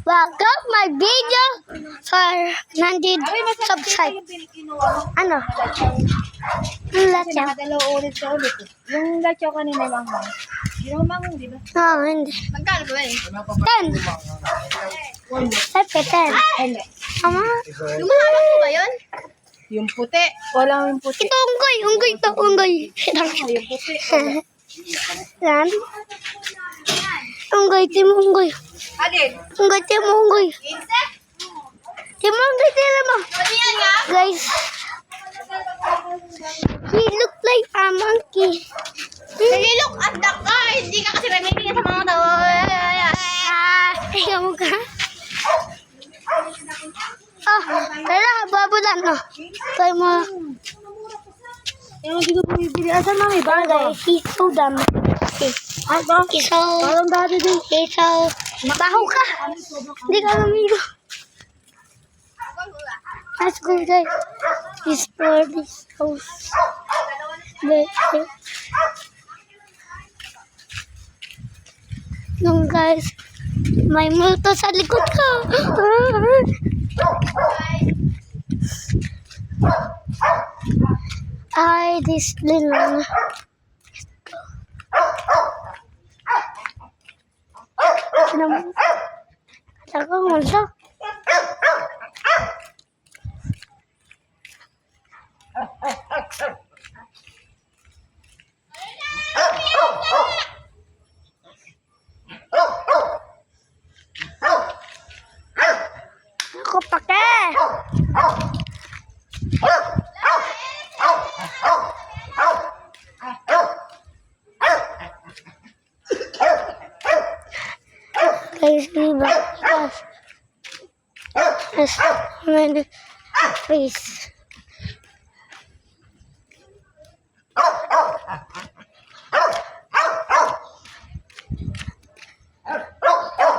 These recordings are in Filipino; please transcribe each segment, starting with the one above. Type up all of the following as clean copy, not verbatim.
Welcome my video for 100 subscribe. Ano? Ang latya? Dalawa ulit sa ulit. Yung latya kanina yung manghang. Yung manghang, di ba? Oo, hindi. Magkano ba eh? 10. Sabi 10. Ama? Yung manghang po ba yun? Yung puti. Wala yung puti. Ito unggoy. Unggoy to. Unggoy. Yung puti. Yan. Unggoy. Tim unggoy. Alin? Unggoy. Tim unggoy. Insect? Tim unggoy. Tila mo. Ano yan nga? Guys. He look like a monkey. Nalilok at daka. Hindi ka kasi namimili sa mga tao. Ikaw ka? Tara, babulan no. Tayo mo. Yung hindi ko bumibili. Asan mami? Bago? He's so dumb. Ano? Isaw. Parang dati din. Isaw. Baho ka. Hindi ka namigo. Let's go guys. This for this house. Nung guys, may multo sa likod ko. Ay, this little. Ano mo? Talaga mo siya. Ako pake. Guys, diba? Yes. Yes. Please.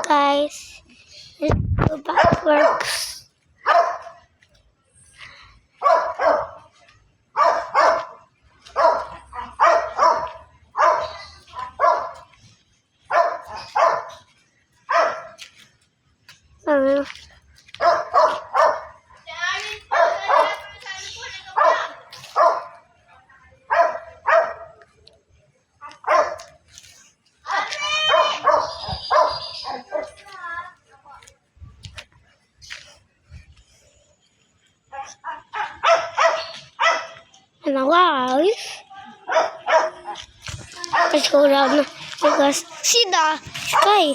Guys, let's go backwards. Ano guys? Let's go around because see the sky.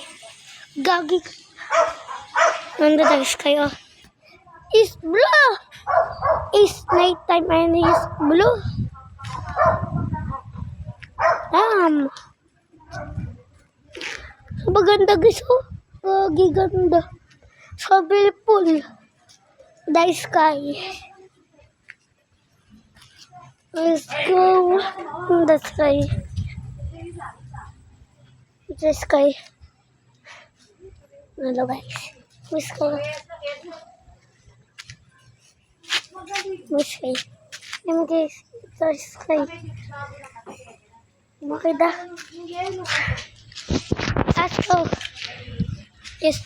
Gagi. Nanda the sky oh. It's blue. It's nighttime and it's blue. Damn. Maganda guys oh. Giganda. So beautiful. The sky. Let's go in the sky. The sky. Hello guys. Let's go. The sky. And this the sky. Makita. Let's go. Yes.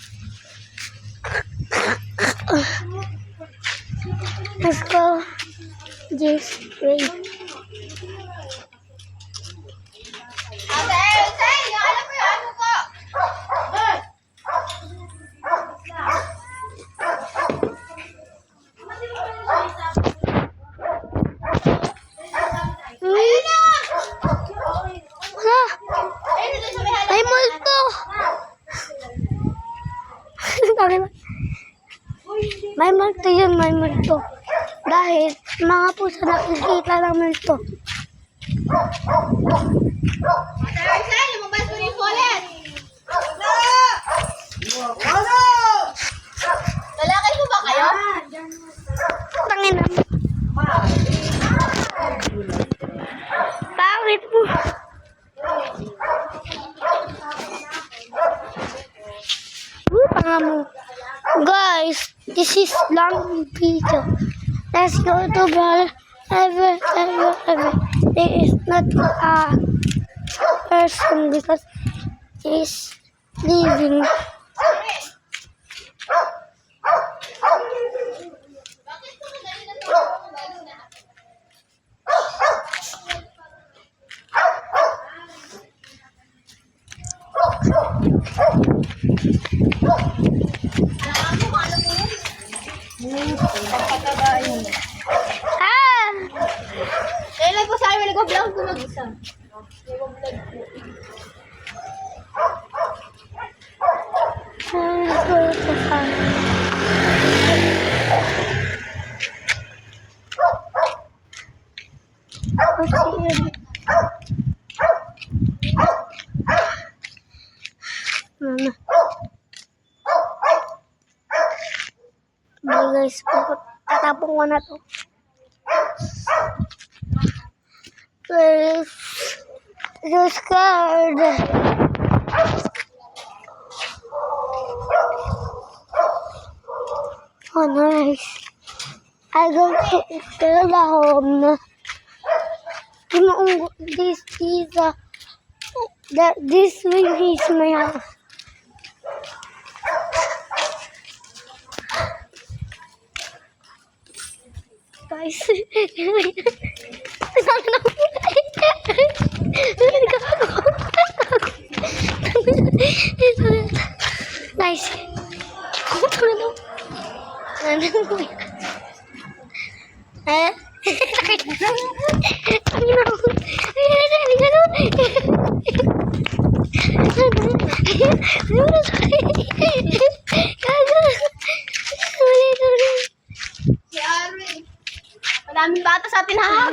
Let's go. This way. Alam mo yung ano ko? Ay, multo! May multo yun, may multo. Dahil mga pusa nakikita ng multo. Tarzan, lumabas mo rin ulit. Lalaki po ba kayo? Tangin na. Pangit mo. Tanga mo. Guys, this is long video. Let's go to bar. Ever. There is not a person because he's leaving. go to farm. Mama. Bye guys, tatapong ko na to. Please, so scared. Oh, nice. I go to the home. This is this one is my house. Guys, guys, Si Arwin. Madaming bata sa atin ha.